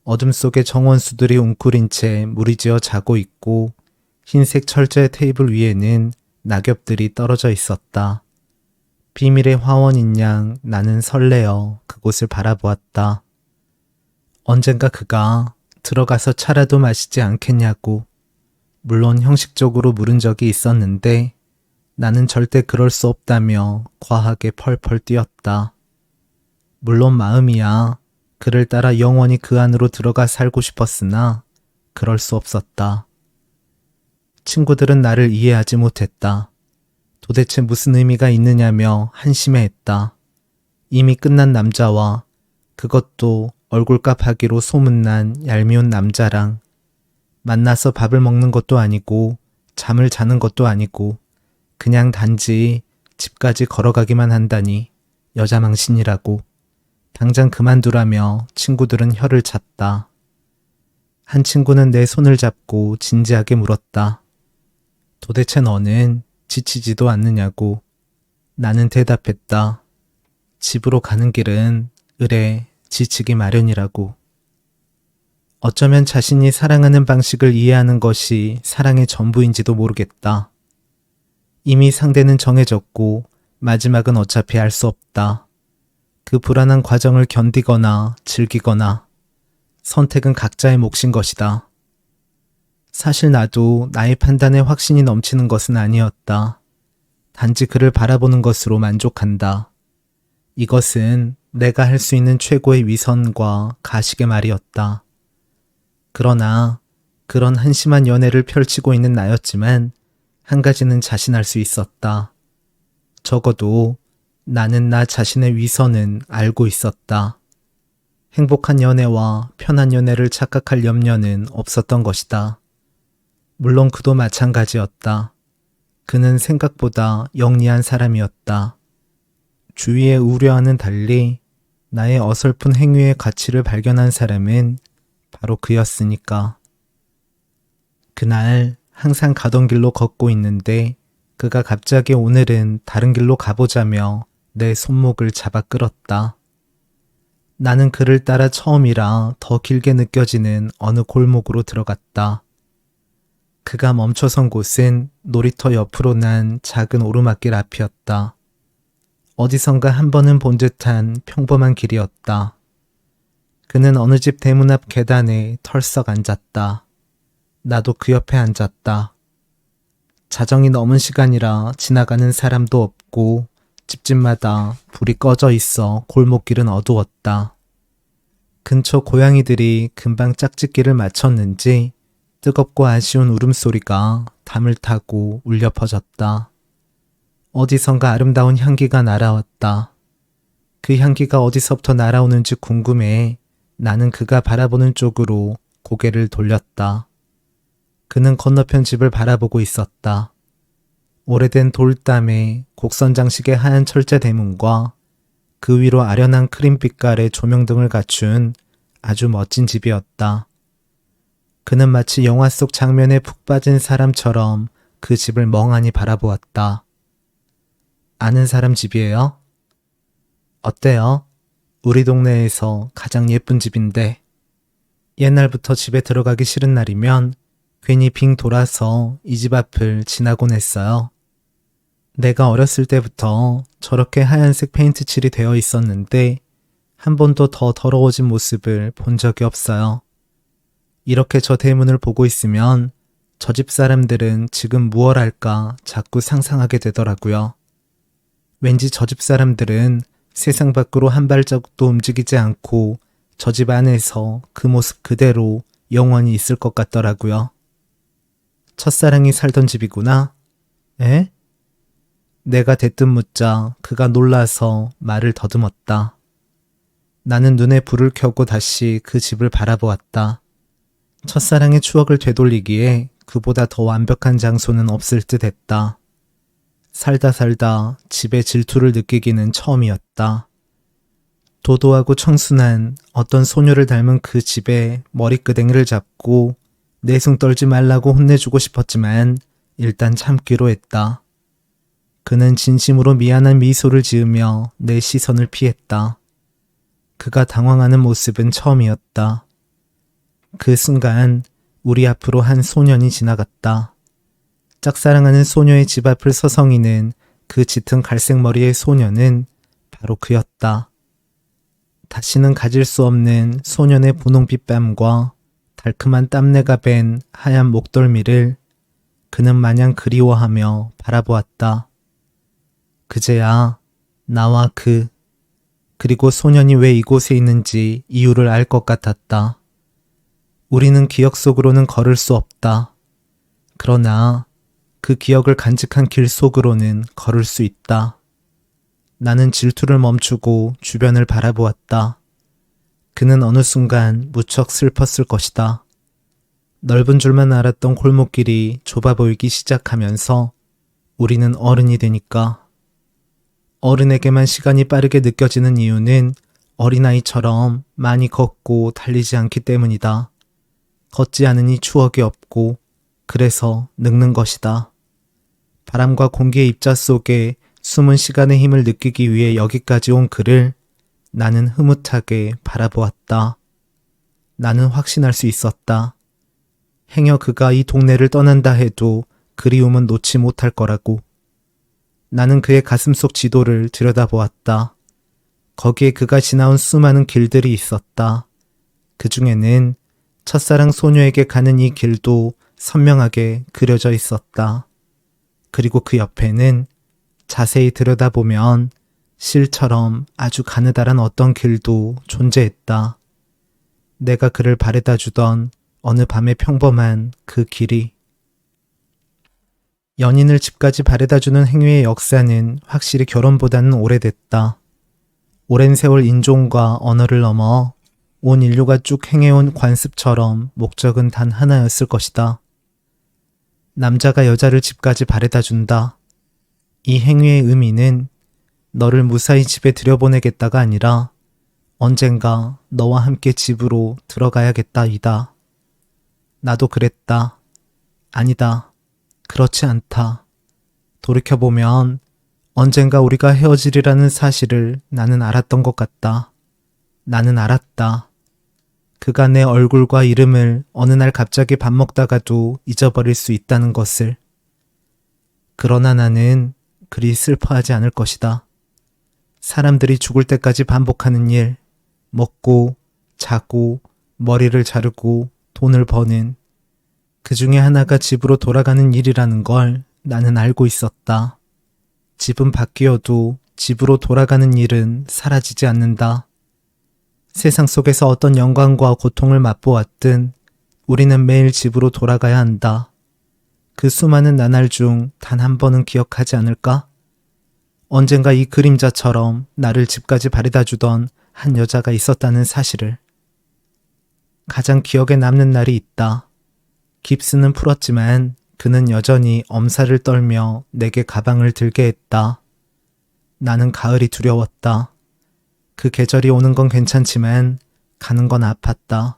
어둠 속에 정원수들이 웅크린 채 무리지어 자고 있고 흰색 철제 테이블 위에는 낙엽들이 떨어져 있었다. 비밀의 화원인 양 나는 설레어 그곳을 바라보았다. 언젠가 그가 들어가서 차라도 마시지 않겠냐고. 물론 형식적으로 물은 적이 있었는데 나는 절대 그럴 수 없다며 과하게 펄펄 뛰었다. 물론 마음이야 그를 따라 영원히 그 안으로 들어가 살고 싶었으나 그럴 수 없었다. 친구들은 나를 이해하지 못했다. 도대체 무슨 의미가 있느냐며 한심해했다. 이미 끝난 남자와 그것도 얼굴값 하기로 소문난 얄미운 남자랑 만나서 밥을 먹는 것도 아니고 잠을 자는 것도 아니고 그냥 단지 집까지 걸어가기만 한다니 여자 망신이라고. 당장 그만두라며 친구들은 혀를 찼다. 한 친구는 내 손을 잡고 진지하게 물었다. 도대체 너는 지치지도 않느냐고. 나는 대답했다. 집으로 가는 길은 으레 지치기 마련이라고. 어쩌면 자신이 사랑하는 방식을 이해하는 것이 사랑의 전부인지도 모르겠다. 이미 상대는 정해졌고 마지막은 어차피 알 수 없다. 그 불안한 과정을 견디거나 즐기거나 선택은 각자의 몫인 것이다. 사실 나도 나의 판단에 확신이 넘치는 것은 아니었다. 단지 그를 바라보는 것으로 만족한다. 이것은 내가 할 수 있는 최고의 위선과 가식의 말이었다. 그러나 그런 한심한 연애를 펼치고 있는 나였지만 한 가지는 자신할 수 있었다. 적어도 나는 나 자신의 위선은 알고 있었다. 행복한 연애와 편한 연애를 착각할 염려는 없었던 것이다. 물론 그도 마찬가지였다. 그는 생각보다 영리한 사람이었다. 주위의 우려와는 달리 나의 어설픈 행위의 가치를 발견한 사람은 바로 그였으니까. 그날 항상 가던 길로 걷고 있는데 그가 갑자기 오늘은 다른 길로 가보자며 내 손목을 잡아 끌었다. 나는 그를 따라 처음이라 더 길게 느껴지는 어느 골목으로 들어갔다. 그가 멈춰선 곳은 놀이터 옆으로 난 작은 오르막길 앞이었다. 어디선가 한 번은 본 듯한 평범한 길이었다. 그는 어느 집 대문 앞 계단에 털썩 앉았다. 나도 그 옆에 앉았다. 자정이 넘은 시간이라 지나가는 사람도 없고 집집마다 불이 꺼져 있어 골목길은 어두웠다. 근처 고양이들이 금방 짝짓기를 마쳤는지 뜨겁고 아쉬운 울음소리가 담을 타고 울려 퍼졌다. 어디선가 아름다운 향기가 날아왔다. 그 향기가 어디서부터 날아오는지 궁금해 나는 그가 바라보는 쪽으로 고개를 돌렸다. 그는 건너편 집을 바라보고 있었다. 오래된 돌담에 곡선 장식의 하얀 철제 대문과 그 위로 아련한 크림빛깔의 조명등을 갖춘 아주 멋진 집이었다. 그는 마치 영화 속 장면에 푹 빠진 사람처럼 그 집을 멍하니 바라보았다. 아는 사람 집이에요? 어때요? 우리 동네에서 가장 예쁜 집인데 옛날부터 집에 들어가기 싫은 날이면 괜히 빙 돌아서 이 집 앞을 지나곤 했어요. 내가 어렸을 때부터 저렇게 하얀색 페인트 칠이 되어 있었는데 한 번도 더 더러워진 모습을 본 적이 없어요. 이렇게 저 대문을 보고 있으면 저 집 사람들은 지금 무얼 할까 자꾸 상상하게 되더라고요. 왠지 저 집 사람들은 세상 밖으로 한 발자국도 움직이지 않고 저 집 안에서 그 모습 그대로 영원히 있을 것 같더라고요. 첫사랑이 살던 집이구나. 에? 내가 대뜸 묻자 그가 놀라서 말을 더듬었다. 나는 눈에 불을 켜고 다시 그 집을 바라보았다. 첫사랑의 추억을 되돌리기에 그보다 더 완벽한 장소는 없을 듯 했다. 살다 집의 질투를 느끼기는 처음이었다. 도도하고 청순한 어떤 소녀를 닮은 그 집의 머리끄댕이를 잡고 내숭 떨지 말라고 혼내주고 싶었지만 일단 참기로 했다. 그는 진심으로 미안한 미소를 지으며 내 시선을 피했다. 그가 당황하는 모습은 처음이었다. 그 순간 우리 앞으로 한 소년이 지나갔다. 짝사랑하는 소녀의 집 앞을 서성이는 그 짙은 갈색 머리의 소녀는 바로 그였다. 다시는 가질 수 없는 소년의 분홍빛 뺨과 달큼한 땀내가 밴 하얀 목덜미를 그는 마냥 그리워하며 바라보았다. 그제야 나와 그리고 소년이 왜 이곳에 있는지 이유를 알 것 같았다. 우리는 기억 속으로는 걸을 수 없다. 그러나 그 기억을 간직한 길 속으로는 걸을 수 있다. 나는 질투를 멈추고 주변을 바라보았다. 그는 어느 순간 무척 슬펐을 것이다. 넓은 줄만 알았던 골목길이 좁아 보이기 시작하면서 우리는 어른이 되니까. 어른에게만 시간이 빠르게 느껴지는 이유는 어린아이처럼 많이 걷고 달리지 않기 때문이다. 걷지 않으니 추억이 없고 그래서 늙는 것이다. 바람과 공기의 입자 속에 숨은 시간의 힘을 느끼기 위해 여기까지 온 그를 나는 흐뭇하게 바라보았다. 나는 확신할 수 있었다. 행여 그가 이 동네를 떠난다 해도 그리움은 놓지 못할 거라고. 나는 그의 가슴 속 지도를 들여다보았다. 거기에 그가 지나온 수많은 길들이 있었다. 그 중에는 첫사랑 소녀에게 가는 이 길도 선명하게 그려져 있었다. 그리고 그 옆에는 자세히 들여다보면 실처럼 아주 가느다란 어떤 길도 존재했다. 내가 그를 바래다 주던 어느 밤의 평범한 그 길이. 연인을 집까지 바래다주는 행위의 역사는 확실히 결혼보다는 오래됐다. 오랜 세월 인종과 언어를 넘어 온 인류가 쭉 행해온 관습처럼 목적은 단 하나였을 것이다. 남자가 여자를 집까지 바래다준다. 이 행위의 의미는 너를 무사히 집에 들여보내겠다가 아니라 언젠가 너와 함께 집으로 들어가야겠다이다. 나도 그랬다. 아니다. 그렇지 않다. 돌이켜보면 언젠가 우리가 헤어지리라는 사실을 나는 알았던 것 같다. 나는 알았다. 그가 내 얼굴과 이름을 어느 날 갑자기 밥 먹다가도 잊어버릴 수 있다는 것을. 그러나 나는 그리 슬퍼하지 않을 것이다. 사람들이 죽을 때까지 반복하는 일, 먹고, 자고, 머리를 자르고, 돈을 버는 그 중에 하나가 집으로 돌아가는 일이라는 걸 나는 알고 있었다. 집은 바뀌어도 집으로 돌아가는 일은 사라지지 않는다. 세상 속에서 어떤 영광과 고통을 맛보았든 우리는 매일 집으로 돌아가야 한다. 그 수많은 나날 중 단 한 번은 기억하지 않을까? 언젠가 이 그림자처럼 나를 집까지 바래다 주던 한 여자가 있었다는 사실을. 가장 기억에 남는 날이 있다. 깁스는 풀었지만 그는 여전히 엄살을 떨며 내게 가방을 들게 했다. 나는 가을이 두려웠다. 그 계절이 오는 건 괜찮지만 가는 건 아팠다.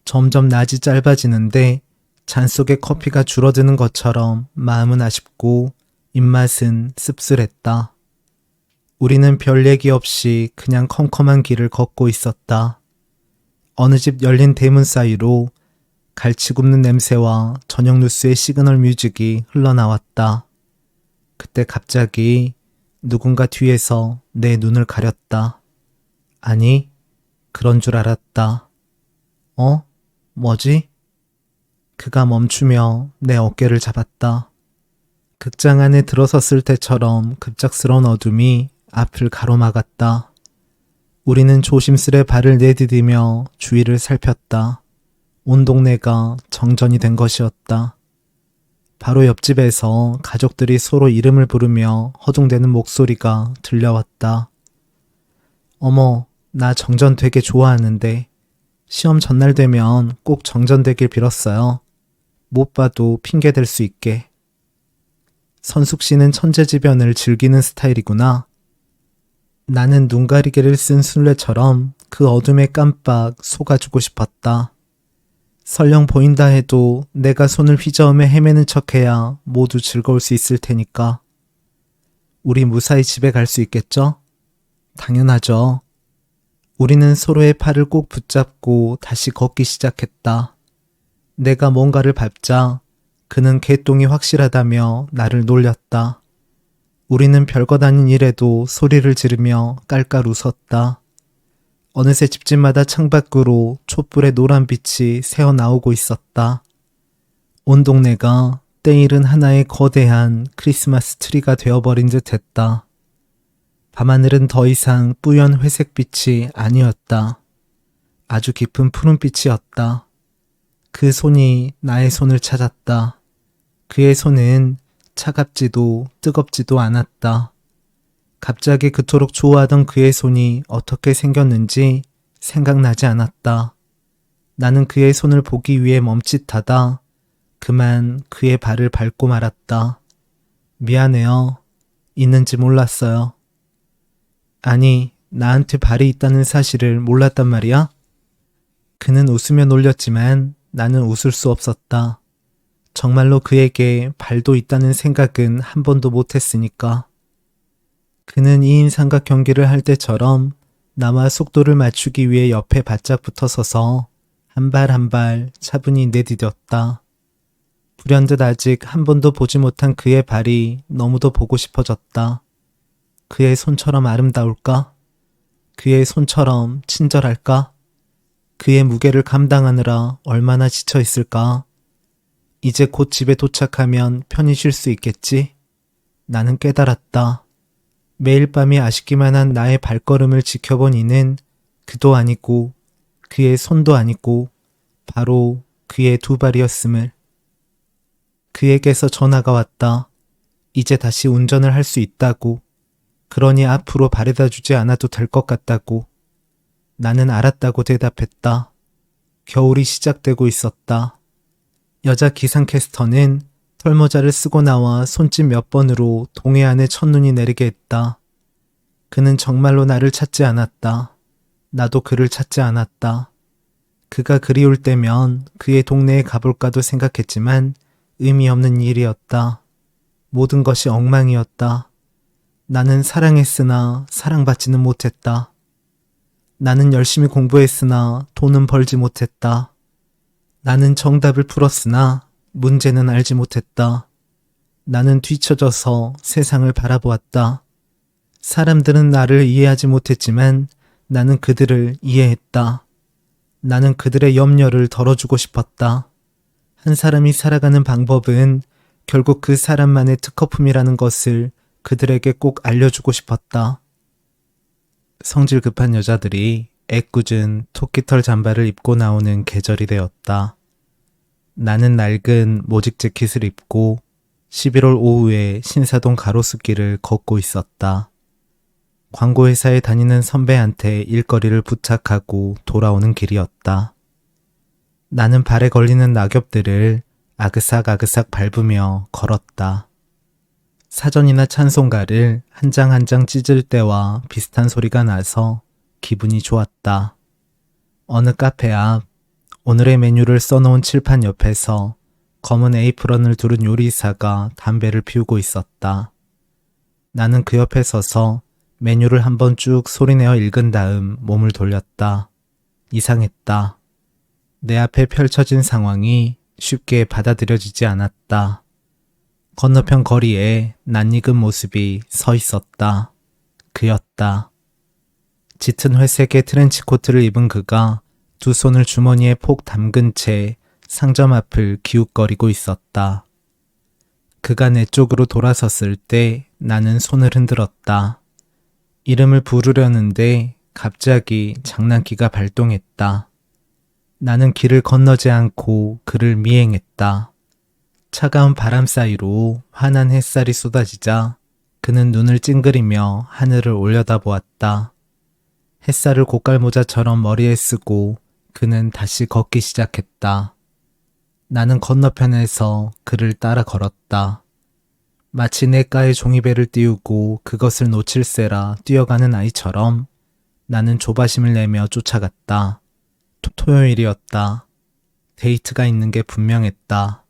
점점 낮이 짧아지는데 잔 속에 커피가 줄어드는 것처럼 마음은 아쉽고 입맛은 씁쓸했다. 우리는 별 얘기 없이 그냥 컴컴한 길을 걷고 있었다. 어느 집 열린 대문 사이로 갈치굽는 냄새와 저녁 뉴스의 시그널 뮤직이 흘러나왔다. 그때 갑자기 누군가 뒤에서 내 눈을 가렸다. 아니, 그런 줄 알았다. 뭐지? 그가 멈추며 내 어깨를 잡았다. 극장 안에 들어섰을 때처럼 급작스러운 어둠이 앞을 가로막았다. 우리는 조심스레 발을 내디디며 주위를 살폈다. 온 동네가 정전이 된 것이었다. 바로 옆집에서 가족들이 서로 이름을 부르며 허둥대는 목소리가 들려왔다. 어머, 나 정전 되게 좋아하는데 시험 전날 되면 꼭 정전되길 빌었어요. 못 봐도 핑계 댈 수 있게. 선숙 씨는 천재지변을 즐기는 스타일이구나. 나는 눈가리개를 쓴 술래처럼 그 어둠에 깜빡 속아주고 싶었다. 설령 보인다 해도 내가 손을 휘저으며 헤매는 척해야 모두 즐거울 수 있을 테니까. 우리 무사히 집에 갈 수 있겠죠? 당연하죠. 우리는 서로의 팔을 꼭 붙잡고 다시 걷기 시작했다. 내가 뭔가를 밟자 그는 개똥이 확실하다며 나를 놀렸다. 우리는 별것 아닌 일에도 소리를 지르며 깔깔 웃었다. 어느새 집집마다 창밖으로 촛불의 노란 빛이 새어나오고 있었다. 온 동네가 때일은 하나의 거대한 크리스마스 트리가 되어버린 듯 했다. 밤하늘은 더 이상 뿌연 회색빛이 아니었다. 아주 깊은 푸른빛이었다. 그 손이 나의 손을 찾았다. 그의 손은 차갑지도 뜨겁지도 않았다. 갑자기 그토록 좋아하던 그의 손이 어떻게 생겼는지 생각나지 않았다. 나는 그의 손을 보기 위해 멈칫하다 그만 그의 발을 밟고 말았다. 미안해요. 있는지 몰랐어요. 아니, 나한테 발이 있다는 사실을 몰랐단 말이야? 그는 웃으며 놀렸지만 나는 웃을 수 없었다. 정말로 그에게 발도 있다는 생각은 한 번도 못했으니까. 그는 2인 삼각 경기를 할 때처럼 나와 속도를 맞추기 위해 옆에 바짝 붙어서서 한 발 한 발 차분히 내디뎠다. 불현듯 아직 한 번도 보지 못한 그의 발이 너무도 보고 싶어졌다. 그의 손처럼 아름다울까? 그의 손처럼 친절할까? 그의 무게를 감당하느라 얼마나 지쳐 있을까? 이제 곧 집에 도착하면 편히 쉴 수 있겠지? 나는 깨달았다. 매일 밤이 아쉽기만 한 나의 발걸음을 지켜본 이는 그도 아니고 그의 손도 아니고 바로 그의 두 발이었음을. 그에게서 전화가 왔다. 이제 다시 운전을 할 수 있다고. 그러니 앞으로 바래다 주지 않아도 될 것 같다고. 나는 알았다고 대답했다. 겨울이 시작되고 있었다. 여자 기상캐스터는 털모자를 쓰고 나와 손짓 몇 번으로 동해안에 첫눈이 내리게 했다. 그는 정말로 나를 찾지 않았다. 나도 그를 찾지 않았다. 그가 그리울 때면 그의 동네에 가볼까도 생각했지만 의미 없는 일이었다. 모든 것이 엉망이었다. 나는 사랑했으나 사랑받지는 못했다. 나는 열심히 공부했으나 돈은 벌지 못했다. 나는 정답을 풀었으나 문제는 알지 못했다. 나는 뒤처져서 세상을 바라보았다. 사람들은 나를 이해하지 못했지만 나는 그들을 이해했다. 나는 그들의 염려를 덜어주고 싶었다. 한 사람이 살아가는 방법은 결국 그 사람만의 특허품이라는 것을 그들에게 꼭 알려주고 싶었다. 성질 급한 여자들이 애꿎은 토끼털 잠바를 입고 나오는 계절이 되었다. 나는 낡은 모직 재킷을 입고 11월 오후에 신사동 가로수길을 걷고 있었다. 광고회사에 다니는 선배한테 일거리를 부탁하고 돌아오는 길이었다. 나는 발에 걸리는 낙엽들을 아그삭아그삭 밟으며 걸었다. 사전이나 찬송가를 한 장 한 장 찢을 때와 비슷한 소리가 나서 기분이 좋았다. 어느 카페 앞 오늘의 메뉴를 써놓은 칠판 옆에서 검은 에이프런을 두른 요리사가 담배를 피우고 있었다. 나는 그 옆에 서서 메뉴를 한번 쭉 소리내어 읽은 다음 몸을 돌렸다. 이상했다. 내 앞에 펼쳐진 상황이 쉽게 받아들여지지 않았다. 건너편 거리에 낯익은 모습이 서 있었다. 그였다. 짙은 회색의 트렌치코트를 입은 그가 두 손을 주머니에 폭 담근 채 상점 앞을 기웃거리고 있었다. 그가 내 쪽으로 돌아섰을 때 나는 손을 흔들었다. 이름을 부르려는데 갑자기 장난기가 발동했다. 나는 길을 건너지 않고 그를 미행했다. 차가운 바람 사이로 환한 햇살이 쏟아지자 그는 눈을 찡그리며 하늘을 올려다보았다. 햇살을 고깔모자처럼 머리에 쓰고 그는 다시 걷기 시작했다. 나는 건너편에서 그를 따라 걸었다. 마치 냇가에 종이배를 띄우고 그것을 놓칠세라 뛰어가는 아이처럼 나는 조바심을 내며 쫓아갔다. 토요일이었다. 데이트가 있는 게 분명했다.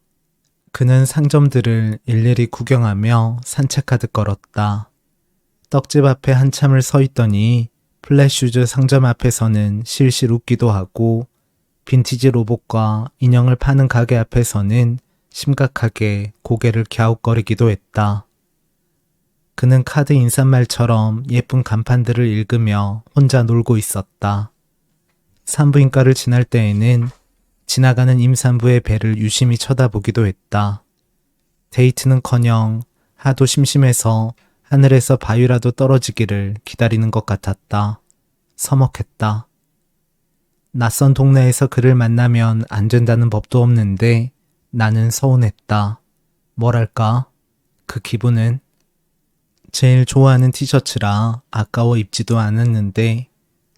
그는 상점들을 일일이 구경하며 산책하듯 걸었다. 떡집 앞에 한참을 서 있더니 플랫슈즈 상점 앞에서는 실실 웃기도 하고 빈티지 로봇과 인형을 파는 가게 앞에서는 심각하게 고개를 갸웃거리기도 했다. 그는 카드 인사말처럼 예쁜 간판들을 읽으며 혼자 놀고 있었다. 산부인과를 지날 때에는 지나가는 임산부의 배를 유심히 쳐다보기도 했다. 데이트는커녕 하도 심심해서 하늘에서 바위라도 떨어지기를 기다리는 것 같았다. 서먹했다. 낯선 동네에서 그를 만나면 안 된다는 법도 없는데 나는 서운했다. 뭐랄까? 그 기분은? 제일 좋아하는 티셔츠라 아까워 입지도 않았는데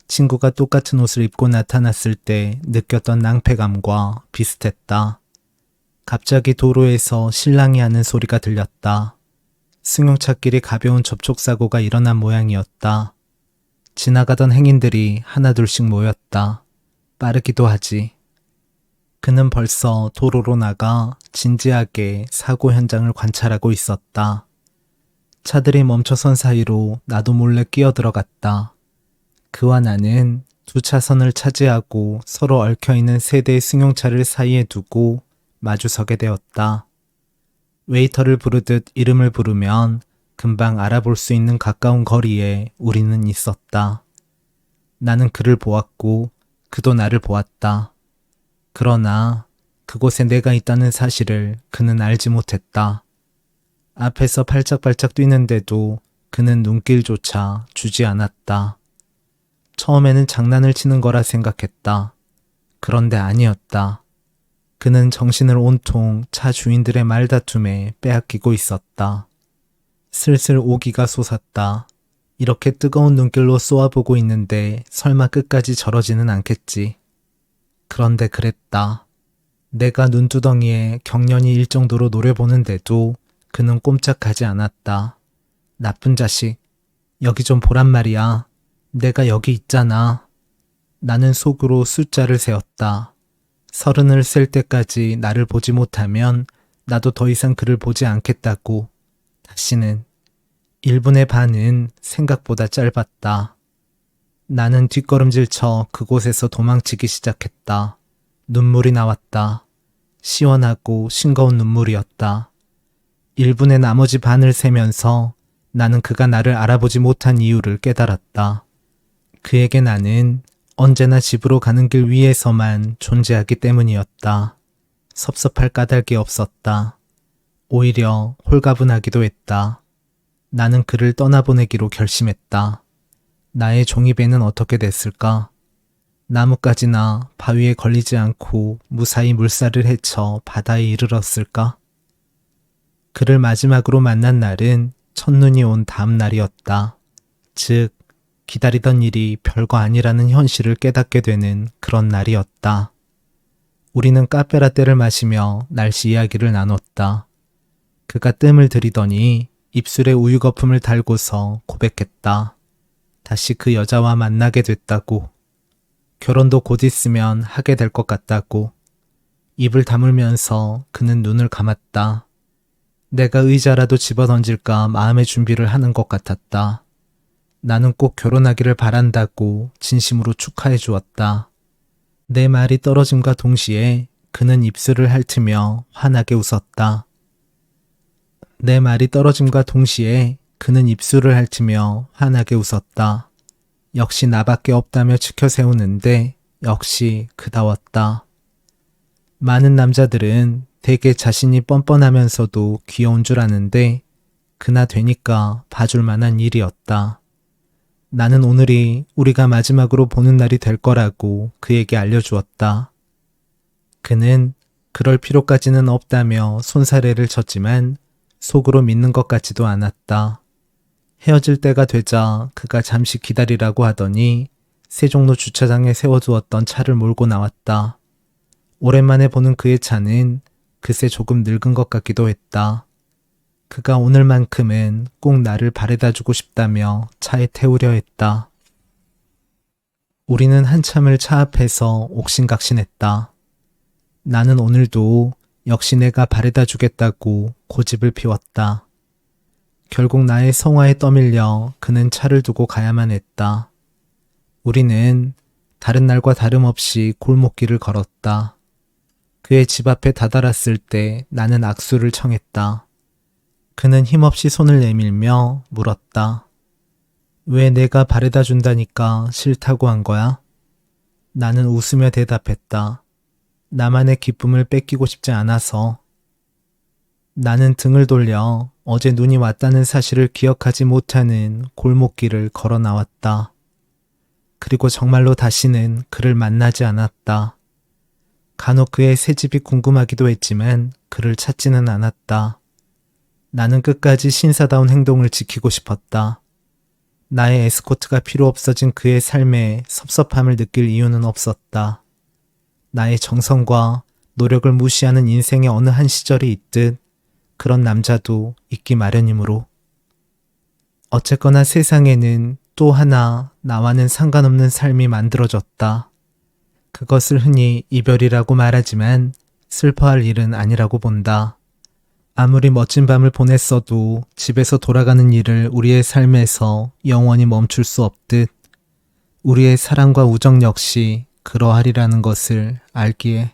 친구가 똑같은 옷을 입고 나타났을 때 느꼈던 낭패감과 비슷했다. 갑자기 도로에서 신랑이 하는 소리가 들렸다. 승용차끼리 가벼운 접촉사고가 일어난 모양이었다. 지나가던 행인들이 하나둘씩 모였다. 빠르기도 하지. 그는 벌써 도로로 나가 진지하게 사고 현장을 관찰하고 있었다. 차들이 멈춰선 사이로 나도 몰래 끼어들어갔다. 그와 나는 두 차선을 차지하고 서로 얽혀있는 세 대의 승용차를 사이에 두고 마주서게 되었다. 웨이터를 부르듯 이름을 부르면 금방 알아볼 수 있는 가까운 거리에 우리는 있었다. 나는 그를 보았고 그도 나를 보았다. 그러나 그곳에 내가 있다는 사실을 그는 알지 못했다. 앞에서 발짝발짝 뛰는데도 그는 눈길조차 주지 않았다. 처음에는 장난을 치는 거라 생각했다. 그런데 아니었다. 그는 정신을 온통 차 주인들의 말다툼에 빼앗기고 있었다. 슬슬 오기가 솟았다. 이렇게 뜨거운 눈길로 쏘아보고 있는데 설마 끝까지 저러지는 않겠지. 그런데 그랬다. 내가 눈두덩이에 경련이 일 정도로 노려보는데도 그는 꼼짝하지 않았다. 나쁜 자식, 여기 좀 보란 말이야. 내가 여기 있잖아. 나는 속으로 숫자를 세었다. 30을 셀 때까지 나를 보지 못하면 나도 더 이상 그를 보지 않겠다고. 다시는. 1분의 반은 생각보다 짧았다. 나는 뒷걸음질쳐 그곳에서 도망치기 시작했다. 눈물이 나왔다. 시원하고 싱거운 눈물이었다. 1분의 나머지 반을 세면서 나는 그가 나를 알아보지 못한 이유를 깨달았다. 그에게 나는 언제나 집으로 가는 길 위에서만 존재하기 때문이었다. 섭섭할 까닭이 없었다. 오히려 홀가분하기도 했다. 나는 그를 떠나보내기로 결심했다. 나의 종이배는 어떻게 됐을까? 나뭇가지나 바위에 걸리지 않고 무사히 물살을 헤쳐 바다에 이르렀을까? 그를 마지막으로 만난 날은 첫눈이 온 다음 날이었다. 즉, 기다리던 일이 별거 아니라는 현실을 깨닫게 되는 그런 날이었다. 우리는 카페라떼를 마시며 날씨 이야기를 나눴다. 그가 뜸을 들이더니 입술에 우유 거품을 달고서 고백했다. 다시 그 여자와 만나게 됐다고. 결혼도 곧 있으면 하게 될 것 같다고. 입을 다물면서 그는 눈을 감았다. 내가 의자라도 집어던질까 마음의 준비를 하는 것 같았다. 나는 꼭 결혼하기를 바란다고 진심으로 축하해 주었다. 내 말이 떨어짐과 동시에 그는 입술을 핥으며 환하게 웃었다. 내 말이 떨어짐과 동시에 그는 입술을 핥으며 환하게 웃었다. 역시 나밖에 없다며 치켜세우는데 역시 그다웠다. 많은 남자들은 되게 자신이 뻔뻔하면서도 귀여운 줄 아는데 그나 되니까 봐줄 만한 일이었다. 나는 오늘이 우리가 마지막으로 보는 날이 될 거라고 그에게 알려주었다. 그는 그럴 필요까지는 없다며 손사래를 쳤지만 속으로 믿는 것 같지도 않았다. 헤어질 때가 되자 그가 잠시 기다리라고 하더니 세종로 주차장에 세워두었던 차를 몰고 나왔다. 오랜만에 보는 그의 차는 그새 조금 늙은 것 같기도 했다. 그가 오늘만큼은 꼭 나를 바래다주고 싶다며 차에 태우려 했다. 우리는 한참을 차 앞에서 옥신각신했다. 나는 오늘도 역시 내가 바래다주겠다고 고집을 피웠다. 결국 나의 성화에 떠밀려 그는 차를 두고 가야만 했다. 우리는 다른 날과 다름없이 골목길을 걸었다. 그의 집 앞에 다다랐을 때 나는 악수를 청했다. 그는 힘없이 손을 내밀며 물었다. 왜 내가 바래다 준다니까 싫다고 한 거야? 나는 웃으며 대답했다. 나만의 기쁨을 뺏기고 싶지 않아서. 나는 등을 돌려 어제 눈이 왔다는 사실을 기억하지 못하는 골목길을 걸어 나왔다. 그리고 정말로 다시는 그를 만나지 않았다. 간혹 그의 새집이 궁금하기도 했지만 그를 찾지는 않았다. 나는 끝까지 신사다운 행동을 지키고 싶었다. 나의 에스코트가 필요 없어진 그의 삶에 섭섭함을 느낄 이유는 없었다. 나의 정성과 노력을 무시하는 인생의 어느 한 시절이 있듯 그런 남자도 있기 마련이므로. 어쨌거나 세상에는 또 하나 나와는 상관없는 삶이 만들어졌다. 그것을 흔히 이별이라고 말하지만 슬퍼할 일은 아니라고 본다. 아무리 멋진 밤을 보냈어도 집에서 돌아가는 일을 우리의 삶에서 영원히 멈출 수 없듯 우리의 사랑과 우정 역시 그러하리라는 것을 알기에